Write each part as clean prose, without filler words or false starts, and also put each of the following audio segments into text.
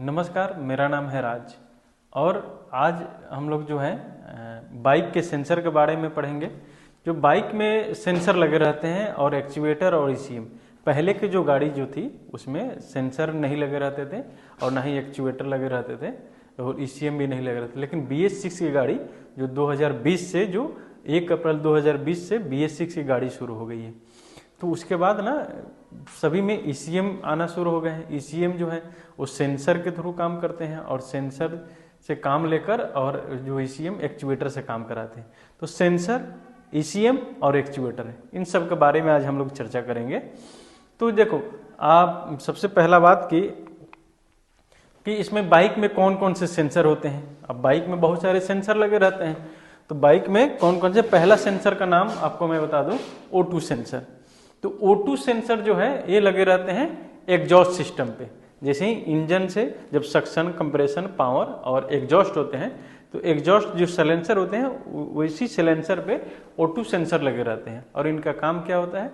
नमस्कार, मेरा नाम है राज और आज हम लोग जो है बाइक के सेंसर के बारे में पढ़ेंगे। जो बाइक में सेंसर लगे रहते हैं और एक्चुएटर और ईसीएम। पहले की जो गाड़ी जो थी उसमें सेंसर नहीं लगे रहते थे और ना ही एक्चुएटर लगे रहते थे और ईसीएम भी नहीं लगे रहते। लेकिन BS6 की गाड़ी जो 2020 से जो 1 अप्रैल 2020 से BS6 की गाड़ी शुरू हो गई है, तो उसके बाद ना सभी में ईसीएम आना शुरू हो गए हैं। ईसीएम जो है वो सेंसर के थ्रू काम करते हैं और सेंसर से काम लेकर और जो ईसीएम एक्चुएटर से काम कराते हैं। तो सेंसर, ईसीएम और एक्चुएटर है, इन सब के बारे में आज हम लोग चर्चा करेंगे। तो देखो, आप सबसे पहला बात कि इसमें बाइक में कौन कौन से सेंसर होते हैं। अब बाइक में बहुत सारे सेंसर लगे रहते हैं, तो बाइक में कौन कौन से, पहला सेंसर का नाम आपको मैं बता दूं, O2 सेंसर। तो O2 सेंसर जो है ये लगे रहते हैं एग्जॉस्ट सिस्टम पे। जैसे ही इंजन से जब सक्शन, कंप्रेशन, पावर और एग्जॉस्ट होते हैं, तो एग्जॉस्ट जो सिलेंसर होते हैं वैसी सिलेंसर पे O2 सेंसर लगे रहते हैं। और इनका काम क्या होता है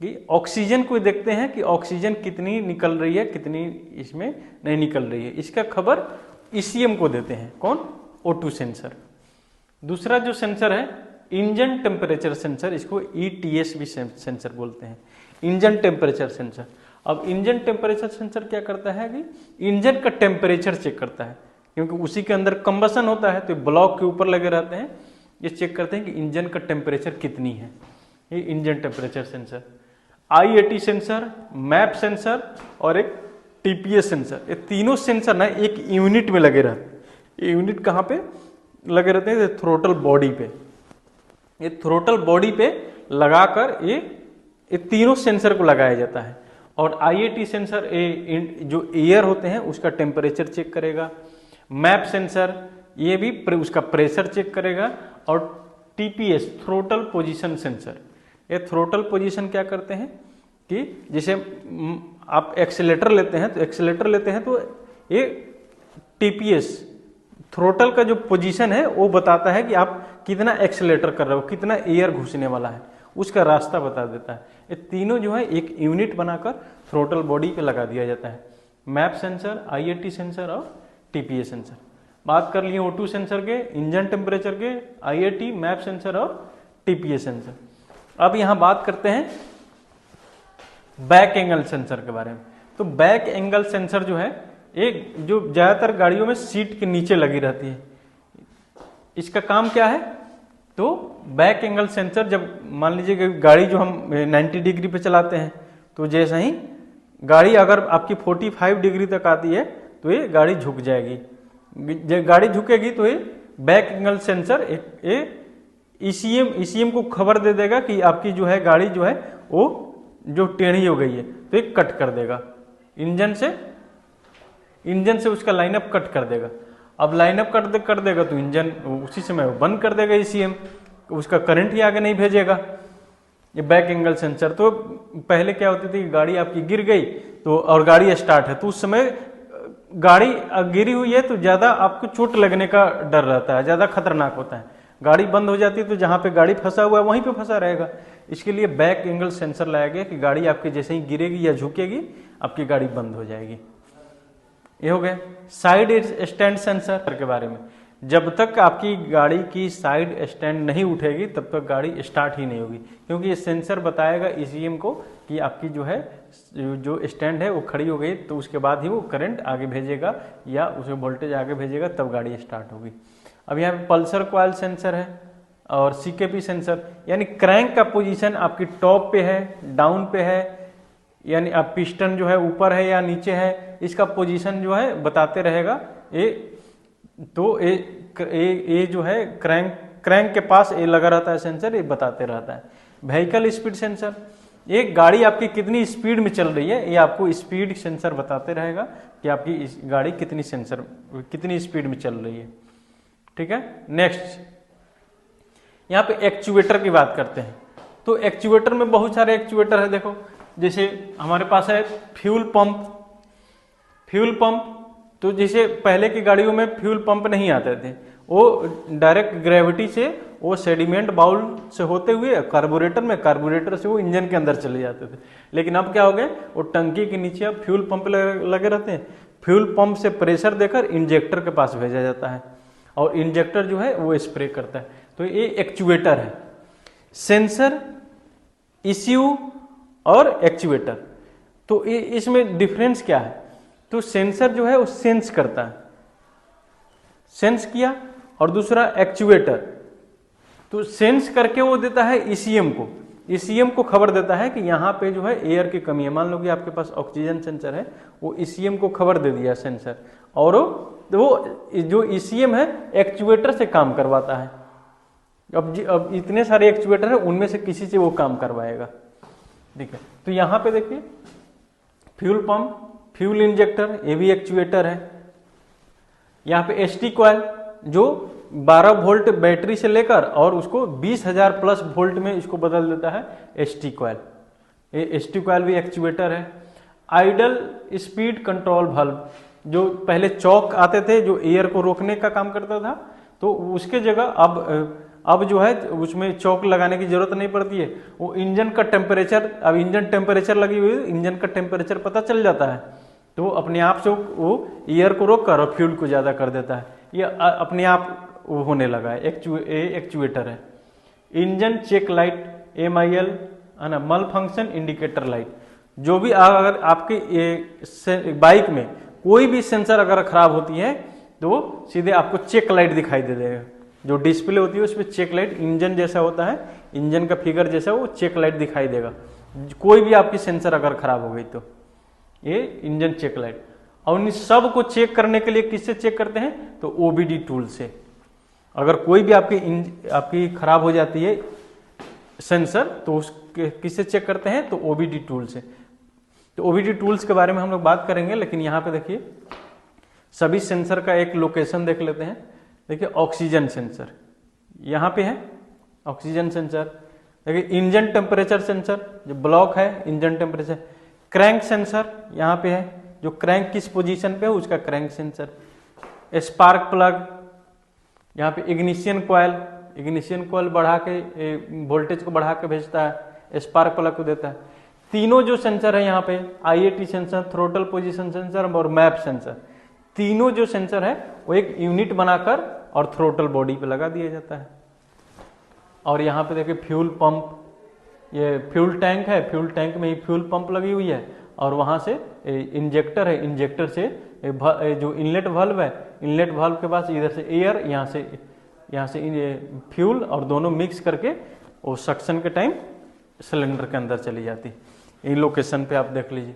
कि ऑक्सीजन को देखते हैं कि ऑक्सीजन कितनी निकल रही है, कितनी इसमें नहीं निकल रही है। इसका खबर ईसीएम को देते हैं। कौन? O2 sensor. दूसरा जो सेंसर है इंजन टेम्परेचर सेंसर, इसको ETS भी सेंसर बोलते हैं, इंजन टेम्परेचर सेंसर। अब इंजन टेम्परेचर सेंसर क्या करता है कि इंजन का टेम्परेचर चेक करता है, क्योंकि उसी के अंदर कंबसन होता है, तो ब्लॉक के ऊपर लगे रहते हैं। ये चेक करते हैं कि इंजन का टेम्परेचर कितनी है, ये engine temperature sensor. IAT sensor, map sensor और एक TPS सेंसर, ये तीनों सेंसर ना एक यूनिट में लगे रहते हैं। ये यूनिट कहाँ पे लगे रहते हैं? थ्रोटल बॉडी पे। ये थ्रोटल बॉडी पे लगाकर ये तीनों सेंसर को लगाया जाता है। और IAT सेंसर जो एयर होते हैं उसका टेम्परेचर चेक करेगा। मैप सेंसर ये भी उसका प्रेशर चेक करेगा। और TPS थ्रोटल पोजीशन सेंसर, ये थ्रोटल पोजीशन क्या करते हैं कि जैसे आप एक्सीलेटर लेते हैं तो ये TPS थ्रोटल का जो पोजीशन है वो बताता है कि आप कितना एक्सीलेटर कर रहे हो, कितना एयर घुसने वाला है, उसका रास्ता बता देता है। ये तीनों जो है एक यूनिट बनाकर थ्रोटल बॉडी पे लगा दिया जाता है। मैप सेंसर, IAT सेंसर और TPS सेंसर। बात कर लिए O2 सेंसर के, इंजन टेम्परेचर के, IAT, मैप सेंसर और TPS सेंसर। अब यहाँ बात करते हैं बैक एंगल सेंसर के बारे में। तो बैक एंगल सेंसर जो है एक जो ज्यादातर गाड़ियों में सीट के नीचे लगी रहती है। इसका काम क्या है? तो बैक एंगल सेंसर, जब मान लीजिए कि गाड़ी जो हम 90 डिग्री पे चलाते हैं, तो जैसे ही गाड़ी अगर आपकी 45 डिग्री तक आती है तो ये गाड़ी झुक जाएगी। जब गाड़ी झुकेगी तो ये बैक एंगल सेंसर ईसीएम को खबर दे देगा कि आपकी जो है गाड़ी जो है वो जो टेढ़ी हो गई है, तो ये कट कर देगा। इंजन से उसका लाइनअप कट कर देगा। अब लाइनअप कर देगा तो इंजन उसी समय बंद कर देगा ईसीएम, उसका करंट ही आगे नहीं भेजेगा। ये बैक एंगल सेंसर। तो पहले क्या होती थी, गाड़ी आपकी गिर गई तो और गाड़ी स्टार्ट है, तो उस समय गाड़ी गिरी हुई है तो ज्यादा आपको चोट लगने का डर रहता है, ज्यादा खतरनाक होता है। गाड़ी बंद हो जाती है तो जहां पे गाड़ी फंसा हुआ है वहीं पे फंसा रहेगा। इसके लिए बैक एंगल सेंसर लाया गया कि गाड़ी आपकी जैसे ही गिरेगी या झुकेगी आपकी गाड़ी बंद हो जाएगी। ये हो गया साइड स्टैंड सेंसर के बारे में। जब तक आपकी गाड़ी की साइड स्टैंड नहीं उठेगी तब तक गाड़ी स्टार्ट ही नहीं होगी, क्योंकि ये सेंसर बताएगा ईसीएम को कि आपकी जो है जो स्टैंड है वो खड़ी हो गई, तो उसके बाद ही वो करंट आगे भेजेगा या उसे वोल्टेज आगे भेजेगा, तब गाड़ी स्टार्ट होगी। अब यहाँ पे पल्सर कॉइल सेंसर है और CKP सेंसर, यानी क्रैंक का पोजीशन आपकी टॉप पे है, डाउन पे है, यानी आप पिस्टन जो है ऊपर है या नीचे है, इसका पोजीशन जो है बताते रहेगा। ये जो है क्रैंक के पास ये लगा रहता है सेंसर, ये बताते रहता है। व्हीकल स्पीड सेंसर, एक गाड़ी आपकी कितनी स्पीड में चल रही है, ये आपको स्पीड सेंसर बताते रहेगा कि आपकी गाड़ी कितनी स्पीड में चल रही है। ठीक है। नेक्स्ट यहाँ पे एक्चुएटर की बात करते हैं। तो एक्चुएटर में बहुत सारे एक्चुएटर है। देखो, जैसे हमारे पास है फ्यूल पंप। तो जैसे पहले की गाड़ियों में फ्यूल पंप नहीं आते थे, वो डायरेक्ट ग्रेविटी से वो सेडिमेंट बाउल से होते हुए कार्बोरेटर से वो इंजन के अंदर चले जाते थे। लेकिन अब क्या हो गया, वो टंकी के नीचे अब फ्यूल पंप लगे रहते हैं। फ्यूल पंप से प्रेशर देकर इंजेक्टर के पास भेजा जाता है और इंजेक्टर जो है वो स्प्रे करता है। तो ये एक्चुएटर है। सेंसर, ईसीयू और एक्चुएटर, तो इसमें डिफरेंस क्या है? तो सेंसर जो है वो सेंस करता है, सेंस किया, और दूसरा एक्चुएटर, तो सेंस करके वो देता है ईसीएम को। ईसीएम को खबर देता है कि यहाँ पे जो है एयर की कमी है। मान लो कि आपके पास ऑक्सीजन सेंसर है, वो ईसीएम को खबर दे दिया सेंसर, और वो जो ईसीएम है एक्चुएटर से काम करवाता है। अब इतने सारे एक्चुएटर है, उनमें से किसी से वो काम करवाएगा। ठीक है, तो यहाँ पे देखिए फ्यूल पंप, फ्यूल इंजेक्टर, ये भी एक्चुएटर है। यहाँ पे एसटी कॉइल जो 12 वोल्ट बैटरी से लेकर और उसको 20,000 प्लस वोल्ट में इसको बदल देता है, एसटी कॉइल। ये एसटी कॉइल भी एक्चुएटर है। आइडल स्पीड कंट्रोल वाल्व, जो पहले चौक आते थे जो एयर को रोकने का काम करता था, तो उसके जगह अब जो है उसमें चौक लगाने की जरूरत नहीं पड़ती है। वो इंजन का टेम्परेचर, अब इंजन टेम्परेचर लगी हुई है, इंजन का टेम्परेचर पता चल जाता है, तो अपने आप से वो एयर को रोक कर और फ्यूल को ज़्यादा कर देता है। ये अपने आप होने लगा है, एक्चुएटर है। इंजन चेक लाइट, MIL है ना, मल फंक्शन इंडिकेटर लाइट, जो भी अगर आपके बाइक में कोई भी सेंसर अगर खराब होती है तो सीधे आपको चेक लाइट दिखाई दे देगा। जो डिस्प्ले होती है उसमें चेक लाइट, इंजन जैसा होता है, इंजन का फिगर जैसा वो चेक लाइट दिखाई देगा। कोई भी आपकी सेंसर अगर खराब हो गई तो ये इंजन चेक लाइट। और इन सब को चेक करने के लिए किससे चेक करते हैं? तो OBD टूल से। अगर कोई भी आपकी खराब हो जाती है सेंसर, तो उसके किससे चेक करते हैं? तो OBD टूल से। तो OBD टूल्स के बारे में हम लोग बात करेंगे, लेकिन यहाँ पे देखिए सभी सेंसर का एक लोकेशन देख लेते हैं। देखिए ऑक्सीजन सेंसर यहाँ पे है, ऑक्सीजन सेंसर। देखिए इंजन टेम्परेचर सेंसर जो ब्लॉक है, इंजन टेम्परेचर। क्रैंक सेंसर यहाँ पे है, जो क्रैंक किस पोजीशन पे है उसका क्रैंक सेंसर। स्पार्क प्लग, यहाँ पे इग्निशन कॉइल बढ़ा के वोल्टेज को बढ़ा के भेजता है, स्पार्क प्लग को देता है। तीनों जो सेंसर है यहाँ पे, IAT sensor, throttle position sensor और मैप सेंसर, तीनों जो सेंसर है वो एक यूनिट बनाकर और थ्रोटल बॉडी पे लगा दिया जाता है। और यहाँ पे देखिए फ्यूल पंप, ये फ्यूल टैंक है, फ्यूल टैंक में ही फ्यूल पंप लगी हुई है, और वहाँ से इंजेक्टर है, इंजेक्टर से जो इनलेट वाल्व है, इनलेट वाल्व के पास इधर से एयर, यहाँ से फ्यूल, और दोनों मिक्स करके वो सक्शन के टाइम सिलेंडर के अंदर चली जाती है। इन लोकेशन पे आप देख लीजिए।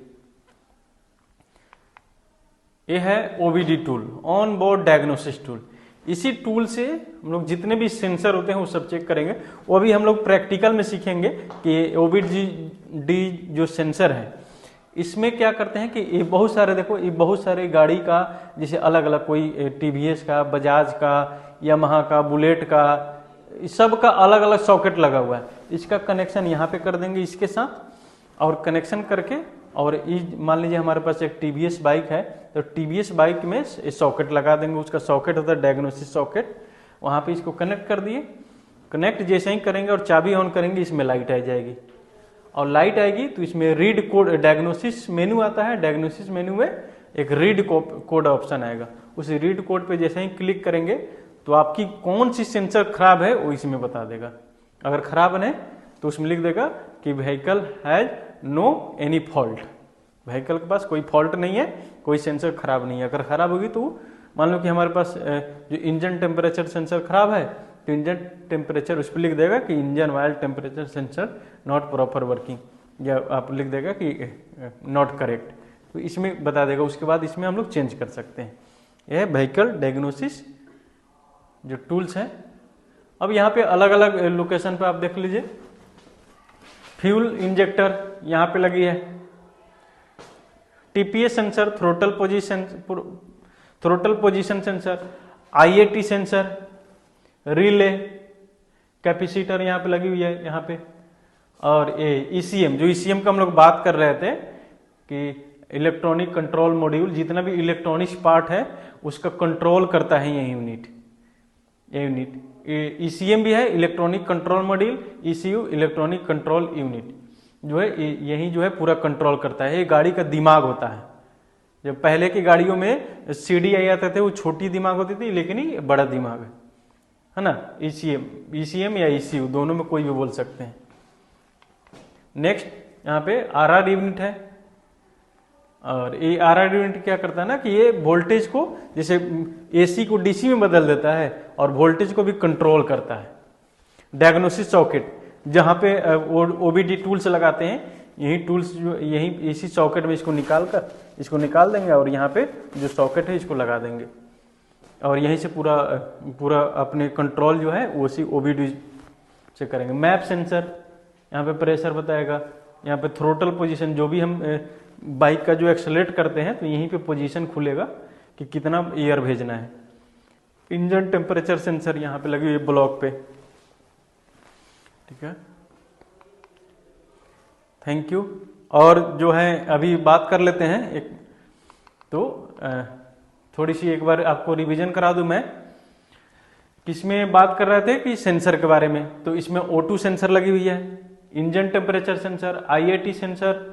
ये है OBD tool, on board diagnosis tool. इसी टूल से हम लोग जितने भी सेंसर होते हैं वो सब चेक करेंगे। वो अभी हम लोग प्रैक्टिकल में सीखेंगे कि OBD जो सेंसर है इसमें क्या करते हैं कि ये बहुत सारे, देखो ये बहुत सारे गाड़ी का, जैसे अलग अलग, कोई TVS का, बजाज का, यामाहा का, बुलेट का, सब का अलग अलग सॉकेट लगा हुआ है। इसका कनेक्शन यहाँ पे कर देंगे इसके साथ, और कनेक्शन करके, और मान लीजिए हमारे पास एक TVS बाइक है, तो TVS बाइक में सॉकेट लगा देंगे। उसका सॉकेट होता है डायग्नोसिस सॉकेट, वहाँ पे इसको कनेक्ट कर दिए। कनेक्ट जैसे ही करेंगे और चाबी ऑन करेंगे, इसमें लाइट आ जाएगी, और लाइट आएगी तो इसमें रीड कोड, डायग्नोसिस मेनू आता है, डायग्नोसिस मेनू में एक रीड कोड ऑप्शन आएगा। उस रीड कोड पे जैसे ही क्लिक करेंगे तो आपकी कौन सी सेंसर खराब है वो इसमें बता देगा। अगर खराब है तो उसमें लिख देगा कि vehicle has no any fault, vehicle के पास कोई फॉल्ट नहीं है, कोई सेंसर खराब नहीं है। अगर खराब होगी तो मान लो कि हमारे पास जो इंजन टेम्परेचर सेंसर खराब है, तो इंजन टेम्परेचर उस पर लिख देगा कि engine oil temperature sensor not proper working, या आप लिख देगा कि नॉट करेक्ट, तो इसमें बता देगा। उसके बाद इसमें हम लोग चेंज कर सकते हैं। यह व्हीकल डायग्नोसिस जो टूल्स हैं। अब यहाँ पे अलग अलग लोकेशन पे आप देख लीजिए। फ्यूल इंजेक्टर यहाँ पे लगी है, TPS sensor, throttle position sensor, IAT sensor, relay, capacitor यहाँ पे लगी हुई है यहाँ पे, और ये ECM, जो ECM का हम लोग बात कर रहे थे कि इलेक्ट्रॉनिक कंट्रोल मॉड्यूल, जितना भी इलेक्ट्रॉनिक्स पार्ट है उसका कंट्रोल करता है ये यूनिट। ECM भी है, electronic control module, ECU electronic control unit, जो है यही जो है पूरा कंट्रोल करता है। ये गाड़ी का दिमाग होता है, जब पहले की गाड़ियों में सीडी आई आते थे वो छोटी दिमाग होती थी, लेकिन ये बड़ा दिमाग है ना। ईसीएम या ईसीयू दोनों में कोई भी बोल सकते हैं। नेक्स्ट यहाँ पे आरआर यूनिट है, और ये आरआर यूनिट क्या करता है ना कि ये वोल्टेज को, जैसे एसी को डीसी में बदल देता है और वोल्टेज को भी कंट्रोल करता है। डायग्नोसिस सॉकेट, जहाँ पे ओबीडी टूल्स लगाते हैं, यही टूल्स जो यही इसी सॉकेट में इसको निकाल देंगे और यहाँ पे जो सॉकेट है इसको लगा देंगे, और यहीं से पूरा अपने कंट्रोल जो है वो उसी ओबीडी से करेंगे। मैप सेंसर, यहाँ पे प्रेशर बताएगा, यहाँ पे थ्रोटल पोजीशन, जो भी हम बाइक का जो एक्सेलरेट करते हैं तो यहीं पे पोजीशन खुलेगा कि कितना एयर भेजना है। इंजन टेम्परेचर सेंसर यहाँ पे लगी हुई है ब्लॉक पे, ठीक है। Thank you. और जो है अभी बात कर लेते हैं एक तो थोड़ी सी एक बार आपको रिवीजन करा दूं मैं। किसमें बात कर रहे थे कि सेंसर के बारे में, तो इसमें O2 सेंसर लगी हुई है, engine temperature sensor, IAT sensor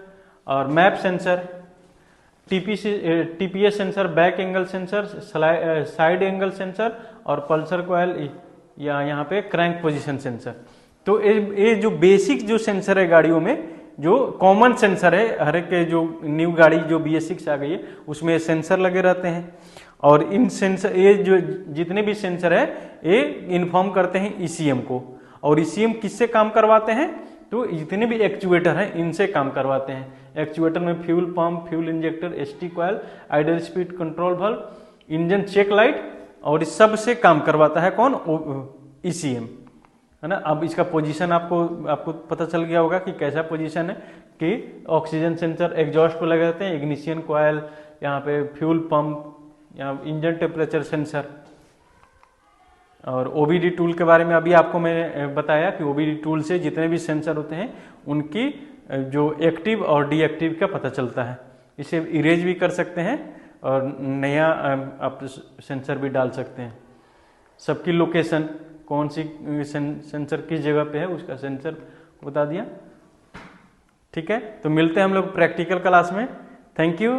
और map sensor, TPS sensor, back angle sensor, side angle sensor और पल्सर कॉइल या यहाँ पे क्रैंक पोजीशन सेंसर। तो ये जो बेसिक जो सेंसर है गाड़ियों में, जो कॉमन सेंसर है, हर एक जो न्यू गाड़ी जो BS6 आ गई है उसमें सेंसर लगे रहते हैं। और इन सेंसर, ये जो जितने भी सेंसर है ये इन्फॉर्म करते हैं ECM को, और ECM किससे काम करवाते हैं, तो जितने भी एक्चुएटर हैं इनसे काम करवाते हैं। एक्चुएटर में fuel pump, fuel injector, ST coil, idle speed control valve, engine check light, और इस सब से काम करवाता है कौन, ECM, है ना। अब इसका पोजीशन आपको पता चल गया होगा कि कैसा पोजीशन है, कि ऑक्सीजन सेंसर एग्जॉस्ट को लगाते हैं, इग्निशन कॉइल, यहाँ पे फ्यूल पंप, यहाँ इंजन टेम्परेचर सेंसर। और OBD टूल के बारे में अभी आपको मैंने बताया कि OBD टूल से जितने भी सेंसर होते हैं उनकी जो एक्टिव और डीएक्टिव का पता चलता है। इसे इरेज भी कर सकते हैं और नया आप सेंसर भी डाल सकते हैं। सबकी लोकेशन, कौन सी सेंसर किस जगह पे है उसका सेंसर बता दिया, ठीक है। तो मिलते हैं हम लोग प्रैक्टिकल क्लास में। Thank you.